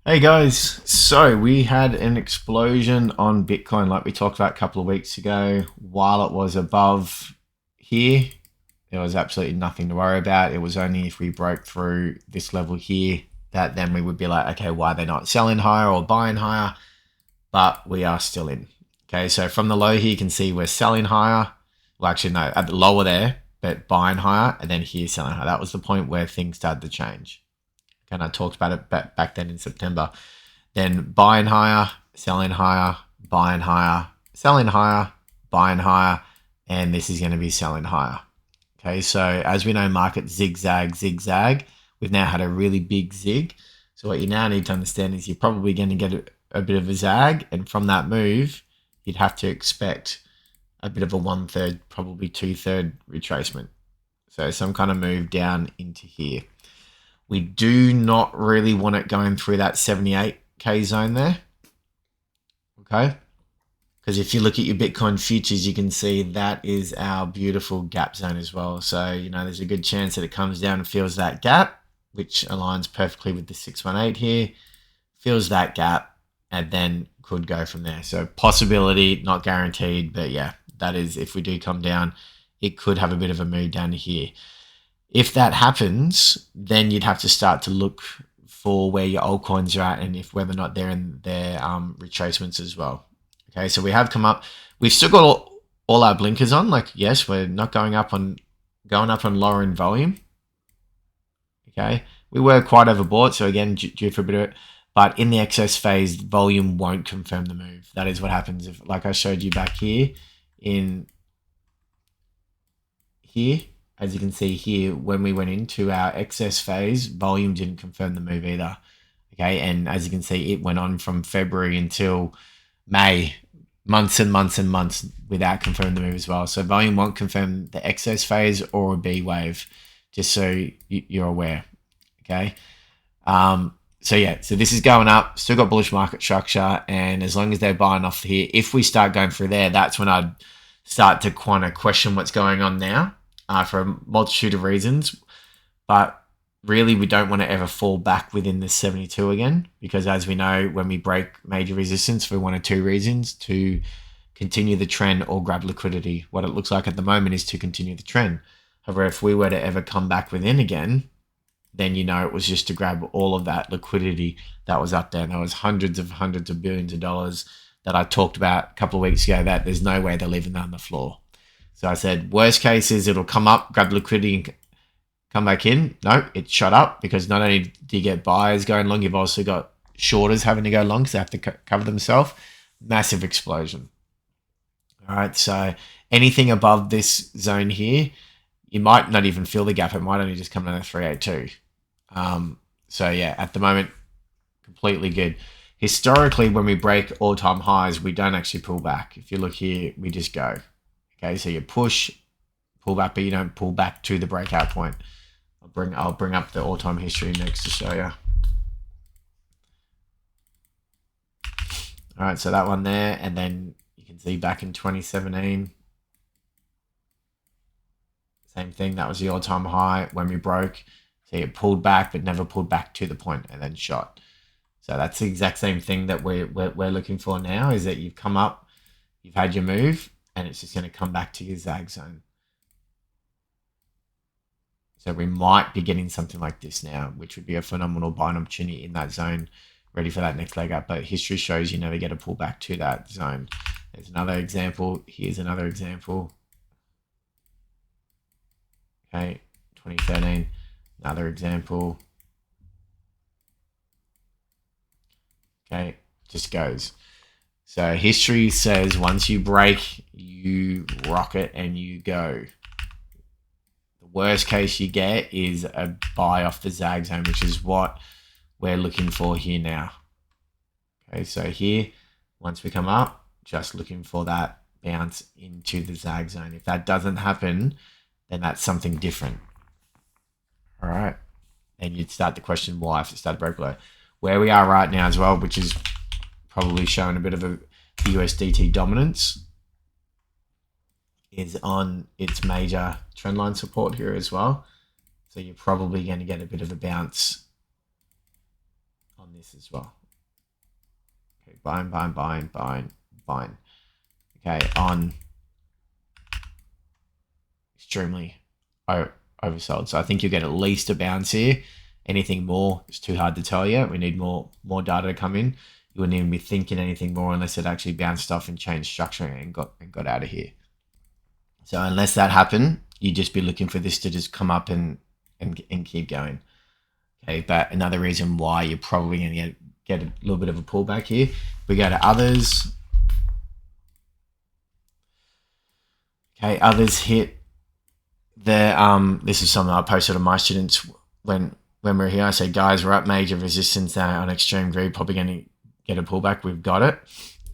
Hey guys, so we had an explosion on Bitcoin like we talked about a couple of weeks ago. While it was above here, there was absolutely nothing to worry about. It was only if we broke through this level here that then we would be like, okay, why are they not selling higher or buying higher? But we are still in. Okay, so from the low here, you can see we're selling higher. Well, actually, no, at the lower there, but buying higher, and then here selling higher. That was the point where things started to change. And I talked about it back then in September. Then buying higher, selling higher, buying higher, selling higher, buying higher, and this is going to be selling higher. Okay, so as we know, market zigzag, zigzag. We've now had a really big zig. So what you now need to understand is you're probably going to get a bit of a zag, and from that move, you'd have to expect a bit of a 1/3, probably 2/3 retracement. So some kind of move down into here. We do not really want it going through that 78K zone there. Okay. Because if you look at your Bitcoin futures, you can see that is our beautiful gap zone as well. So, there's a good chance that it comes down and fills that gap, which aligns perfectly with the 618 here, fills that gap, and then could go from there. So possibility, not guaranteed, but yeah, that is, if we do come down, it could have a bit of a move down to here. If that happens, then you'd have to start to look for where your altcoins are at and if whether or not they're in their retracements as well. Okay, so we have come up. We've still got all our blinkers on. Like, yes, we're not going up on lower in volume. Okay, we were quite overbought, so again, due for a bit of it. But in the excess phase, volume won't confirm the move. That is what happens if, like I showed you back here, in here. As you can see here, when we went into our excess phase, volume didn't confirm the move either. Okay, and as you can see, it went on from February until May, months and months and months without confirming the move as well. So volume won't confirm the excess phase or a B wave, just so you're aware. Okay. So yeah, so this is going up, still got bullish market structure, and as long as they're buying off here, if we start going through there, that's when I'd start to kind of question what's going on now. For a multitude of reasons, but really we don't want to ever fall back within the 72 again, because as we know, when we break major resistance for one or two reasons, to continue the trend or grab liquidity. What it looks like at the moment is to continue the trend. However, if we were to ever come back within again, then it was just to grab all of that liquidity that was up there. And there was hundreds of billions of dollars that I talked about a couple of weeks ago that there's no way they're leaving that on the floor. So I said, worst case is it'll come up, grab liquidity, and come back in. No, it shot up because not only do you get buyers going long, you've also got shorters having to go long because they have to cover themselves. Massive explosion. All right, so anything above this zone here, you might not even feel the gap. It might only just come down to 382. So yeah, at the moment, completely good. Historically, when we break all-time highs, we don't actually pull back. If you look here, we just go. Okay, so you push, pull back, but you don't pull back to the breakout point. I'll bring up the all-time history next to show you. All right, so that one there, and then you can see back in 2017, same thing. That was the all-time high when we broke. So it pulled back, but never pulled back to the point, and then shot. So that's the exact same thing that we're looking for now. Is that you've come up, you've had your move, and it's just going to come back to your zag zone. So we might be getting something like this now, which would be a phenomenal buying opportunity in that zone, ready for that next leg up. But history shows you never get a pull back to that zone. There's another example. Here's another example. Okay, 2013, another example. Okay, just goes. So history says once you break, you rock it and you go. The worst case you get is a buy off the zag zone, which is what we're looking for here now. Okay, so here, once we come up, just looking for that bounce into the zag zone. If that doesn't happen, then that's something different. All right. And you'd start to question why if it started to break below. Where we are right now as well, which is probably showing a bit of a USDT dominance, is on its major trendline support here as well. So you're probably going to get a bit of a bounce on this as well. Okay, buying. Okay, on extremely oversold. So I think you'll get at least a bounce here. Anything more is too hard to tell yet. We need more data to come in. You wouldn't even be thinking anything more unless it actually bounced off and changed structure and got out of here. So unless that happened, you'd just be looking for this to just come up and keep going. Okay, but another reason why you're probably going to get a little bit of a pullback here. We go to others. Okay, others hit the this is something I posted to my students when we're here. I say, guys, we're at major resistance now on extreme greed, probably going to get a pullback. We've got it.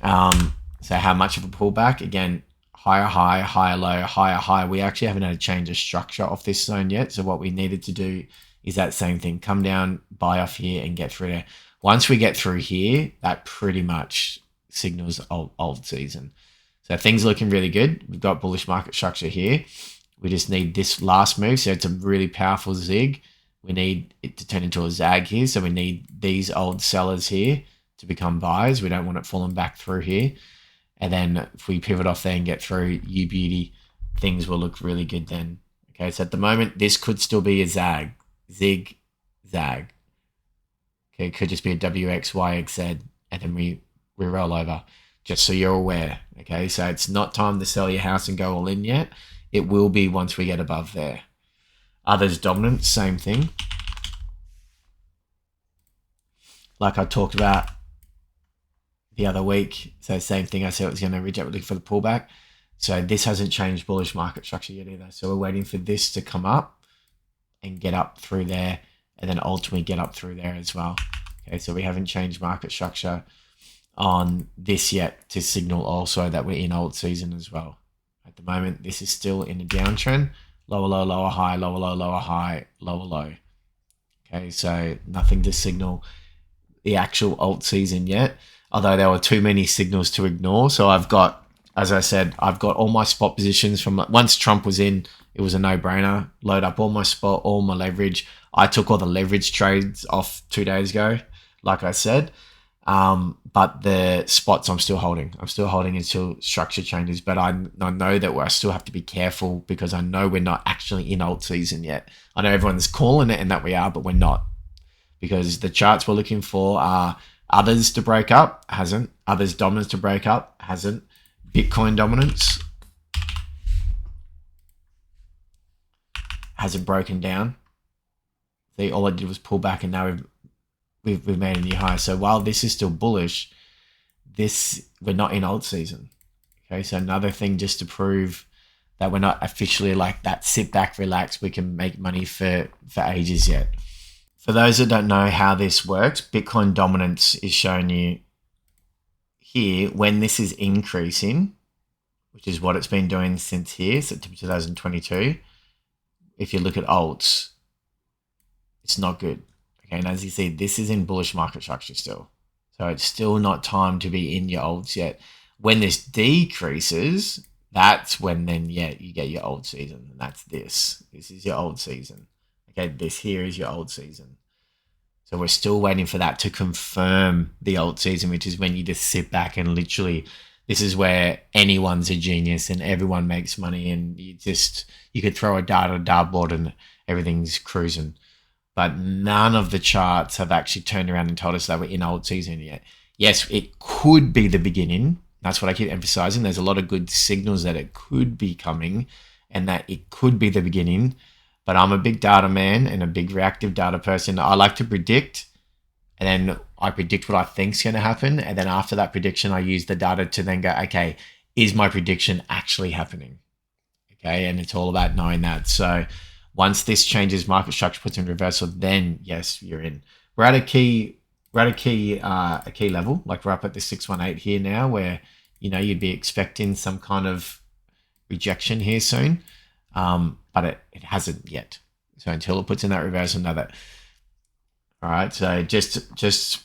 So how much of a pullback? Again, higher high, higher low, higher high. We actually haven't had a change of structure off this zone yet. So what we needed to do is that same thing. Come down, buy off here and get through there. Once we get through here, that pretty much signals old season. So things are looking really good. We've got bullish market structure here. We just need this last move. So it's a really powerful zig. We need it to turn into a zag here. So we need these old sellers here to become buyers. We don't want it falling back through here. And then if we pivot off there and get through, you beauty, things will look really good then. Okay, so at the moment, this could still be a zag, zig, zag. Okay, it could just be a WX, YXZ, and then we roll over, just so you're aware. Okay, so it's not time to sell your house and go all in yet. It will be once we get above there. Others dominant, same thing. Like I talked about the other week. So same thing. I said it was going to reject, looking for the pullback. So this hasn't changed bullish market structure yet either. So we're waiting for this to come up and get up through there, and then ultimately get up through there as well. Okay, so we haven't changed market structure on this yet to signal also that we're in old season as well. At the moment, this is still in a downtrend. Lower low, lower high, lower low, lower high, lower low. Okay, so nothing to signal the actual alt season yet, although there were too many signals to ignore. So I've got, as I said, I've got all my spot positions from once Trump was in, it was a no-brainer. Load up all my spot, all my leverage. I took all the leverage trades off 2 days ago, like I said. But the spots I'm still holding. I'm still holding until structure changes. But I know that I still have to be careful because I know we're not actually in alt season yet. I know everyone's calling it and that we are, but we're not. Because the charts we're looking for are others to break up, hasn't. Others dominance to break up, hasn't. Bitcoin dominance hasn't broken down. See, all I did was pull back and now we've made a new high. So while this is still bullish, we're not in alt season. Okay, so another thing just to prove that we're not officially like that sit back, relax, we can make money for ages yet. For those that don't know how this works, Bitcoin dominance is showing you here when this is increasing, which is what it's been doing since here, September 2022. If you look at alts, it's not good. Okay, and as you see, this is in bullish market structure still. So it's still not time to be in your alts yet. When this decreases, that's when then, yeah, you get your old season. And that's this. This is your old season. Okay, this here is your old season. So we're still waiting for that to confirm the old season, which is when you just sit back and literally, this is where anyone's a genius and everyone makes money and you could throw a dart on a dartboard and everything's cruising. But none of the charts have actually turned around and told us that we're in old season yet. Yes, it could be the beginning. That's what I keep emphasizing. There's a lot of good signals that it could be coming and that it could be the beginning. But I'm a big data man and a big reactive data person. I like to predict, and then I predict what I think is going to happen. And then after that prediction, I use the data to then go, okay, is my prediction actually happening? Okay, and it's all about knowing that. So once this changes, market structure puts in reversal, then yes, you're in. We're at a key level, like we're up at the 618 here now, where you'd be expecting some kind of rejection here soon, but it hasn't yet. So until it puts in that reversal, know that. All right, so just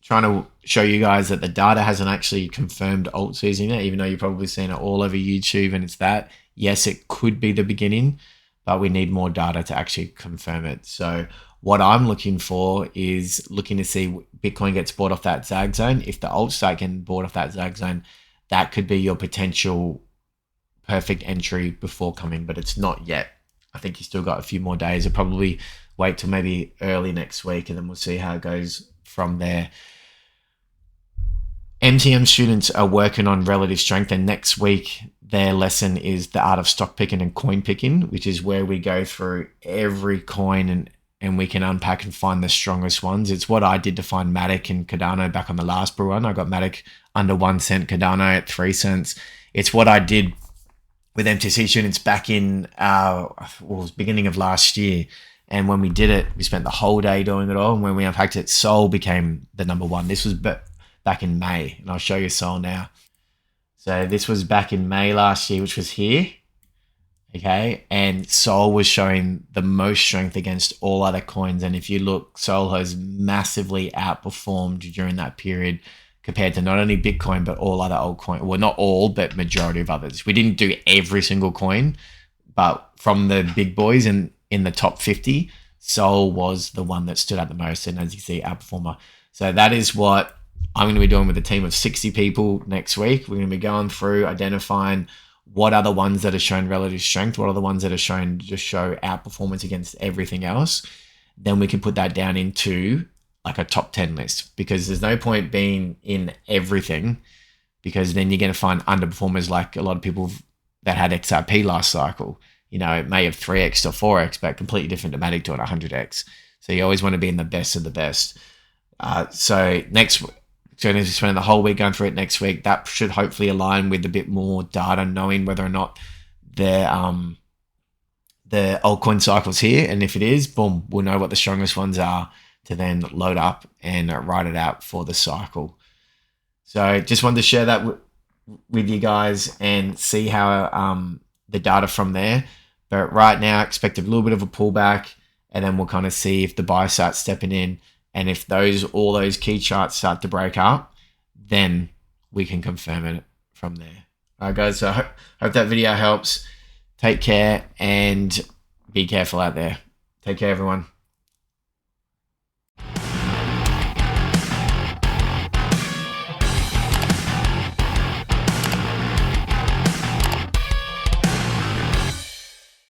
trying to show you guys that the data hasn't actually confirmed alt season yet, even though you've probably seen it all over YouTube and it's that. Yes, it could be the beginning, but we need more data to actually confirm it. So what I'm looking for is looking to see Bitcoin gets bought off that zag zone. If the alt start getting bought off that zag zone, that could be your potential perfect entry before coming, but it's not yet. I think you still got a few more days. I'll probably wait till maybe early next week, and then we'll see how it goes from there. MTM students are working on relative strength, and next week their lesson is the art of stock picking and coin picking, which is where we go through every coin and we can unpack and find the strongest ones. It's what I did to find Matic and Cardano back on the last bull run. I got Matic under 1 cent, Cardano at 3 cents. It's what I did with MTC students back in beginning of last year. And when we did it, we spent the whole day doing it all. And when we unpacked it, Sol became the number one. This was back in May, and I'll show you Sol now. So this was back in May last year, which was here. Okay, and Sol was showing the most strength against all other coins. And if you look, Sol has massively outperformed during that period compared to not only Bitcoin, but all other altcoins. Well, not all, but majority of others. We didn't do every single coin, but from the big boys in the top 50, Sol was the one that stood out the most. And as you see, outperformer. So that is what I'm going to be doing with a team of 60 people next week. We're going to be going through identifying what are the ones that are showing relative strength, what are the ones that are showing just show outperformance against everything else. Then we can put that down into like a top 10 list, because there's no point being in everything, because then you're going to find underperformers like a lot of people that had XRP last cycle. You know, it may have 3x or 4x, but completely different to Matic doing 100x. So you always want to be in the best of the best. So going to spend the whole week going through it next week. That should hopefully align with a bit more data, knowing whether or not the altcoin cycle's here. And if it is, boom, we'll know what the strongest ones are to then load up and write it out for the cycle. So just wanted to share that with you guys and see how the data from there. But right now, expect a little bit of a pullback, and then we'll kind of see if the buy starts stepping in. And if all those key charts start to break up, then we can confirm it from there. All right, guys. So I hope that video helps. Take care and be careful out there. Take care, everyone.